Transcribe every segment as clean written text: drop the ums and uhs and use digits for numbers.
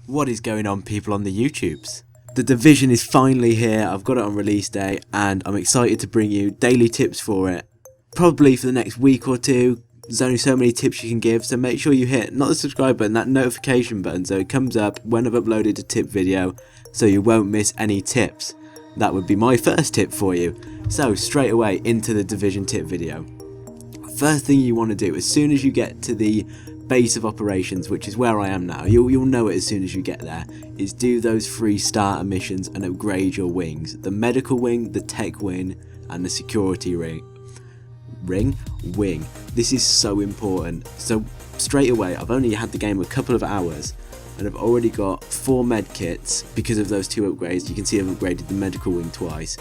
What is going on, people on the YouTubes? The Division is finally here. I've got it on release day and I'm excited to bring you daily tips for it. Probably for the next week or two. There's only so many tips you can give, so make sure you hit not the subscribe button, that notification button, so it comes up when I've uploaded a tip video, so you won't miss any tips. That would be my first tip for you. So straight away into the Division tip video. First thing you want to do as soon as you get to the base of operations, which is where I am now, you'll know it as soon as you get there, is do those 3 starter missions and upgrade your wings. The medical wing, the tech wing, and the security wing. This is so important. So straight away, I've only had the game a couple of hours and I've already got 4 med kits because of those 2 upgrades. You can see I've upgraded the medical wing twice.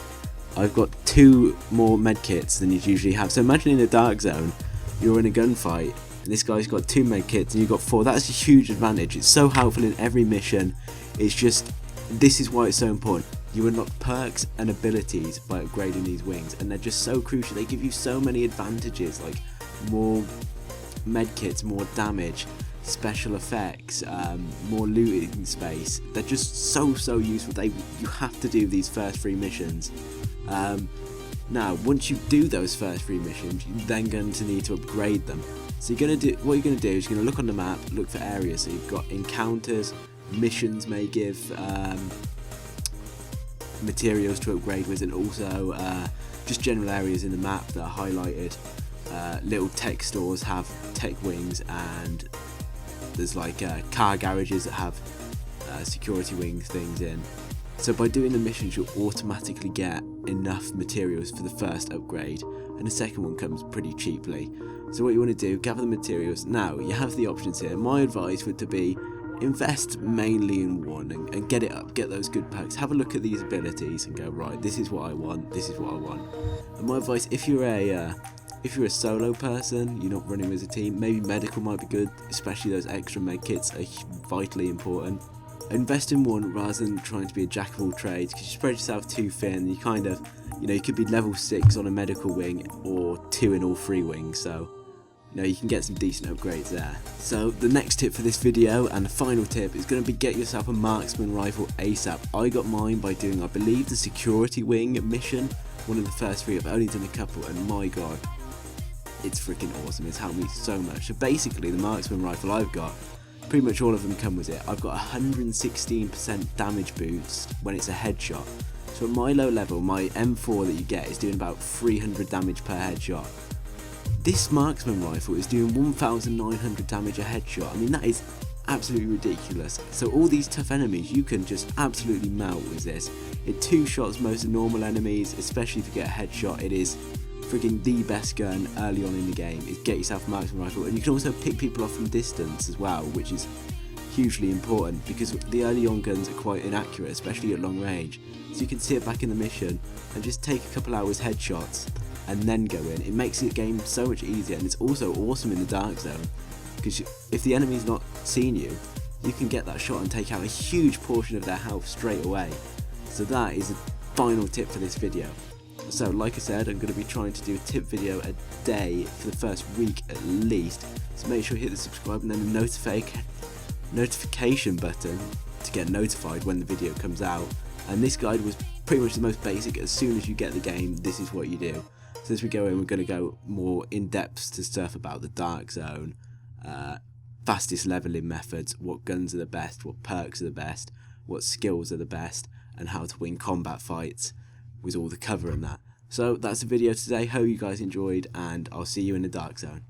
I've got 2 more med kits than you'd usually have. So imagine in a dark zone, you're in a gunfight and this guy's got 2 med kits and you've got 4. That's a huge advantage. It's so helpful in every mission. It's just, this is why it's so important. You unlock perks and abilities by upgrading these wings, and they're just so crucial. They give you so many advantages, like more med kits, more damage, special effects, more looting space. They're just so useful. You have to do these first 3 missions. Now, once you do those first 3 missions, you're then going to need to upgrade them. So what you're going to do is you're going to look on the map, look for areas. So you've got encounters, missions may give materials to upgrade with, and also just general areas in the map that are highlighted. Little tech stores have tech wings, and there's like car garages that have security wing things in. So by doing the missions, you'll automatically get enough materials for the first upgrade, and the second one comes pretty cheaply. So what you want to do, gather the materials. Now you have the options here. My advice would to be invest mainly in one and get it up, get those good perks. Have a look at these abilities and go, right, this is what I want, this is what I want. And my advice, if you're a solo person, you're not running as a team, maybe medical might be good, especially those extra med kits are vitally important. Invest in one rather than trying to be a jack of all trades, because you spread yourself too thin. You kind of, you could be level 6 on a medical wing or 2 in all 3 wings, so you can get some decent upgrades there. So the next tip for this video, and the final tip, is going to be get yourself a Marksman Rifle ASAP. I got mine by doing, I believe, the security wing mission, one of the first 3. I've only done a couple, and my god, it's freaking awesome. It's helped me so much. So basically, the Marksman Rifle I've got, pretty much all of them come with it. I've got 116% damage boost when it's a headshot. So at my low level, my M4 that you get is doing about 300 damage per headshot. This Marksman Rifle is doing 1,900 damage a headshot. I mean, that is absolutely ridiculous. So all these tough enemies, you can just absolutely melt with this. It 2-shots most normal enemies, especially if you get a headshot. It is frigging the best gun early on in the game, is get yourself a Marksman Rifle. And you can also pick people off from distance as well, which is hugely important, because the early on guns are quite inaccurate, especially at long range. So you can sit back in the mission and just take a couple hours headshots and then go in. It makes the game so much easier, and it's also awesome in the dark zone, because if the enemy's not seen you, you can get that shot and take out a huge portion of their health straight away. So that is the final tip for this video. So like I said, I'm going to be trying to do a tip video a day for the first week at least, so make sure you hit the subscribe and then the notification button to get notified when the video comes out. And this guide was pretty much the most basic. As soon as you get the game, this is what you do. So as we go in, we're going to go more in depth to stuff about the dark zone, fastest leveling methods, what guns are the best, what perks are the best, what skills are the best, and how to win combat fights with all the cover and that. So that's the video today. Hope you guys enjoyed, and I'll see you in the dark zone.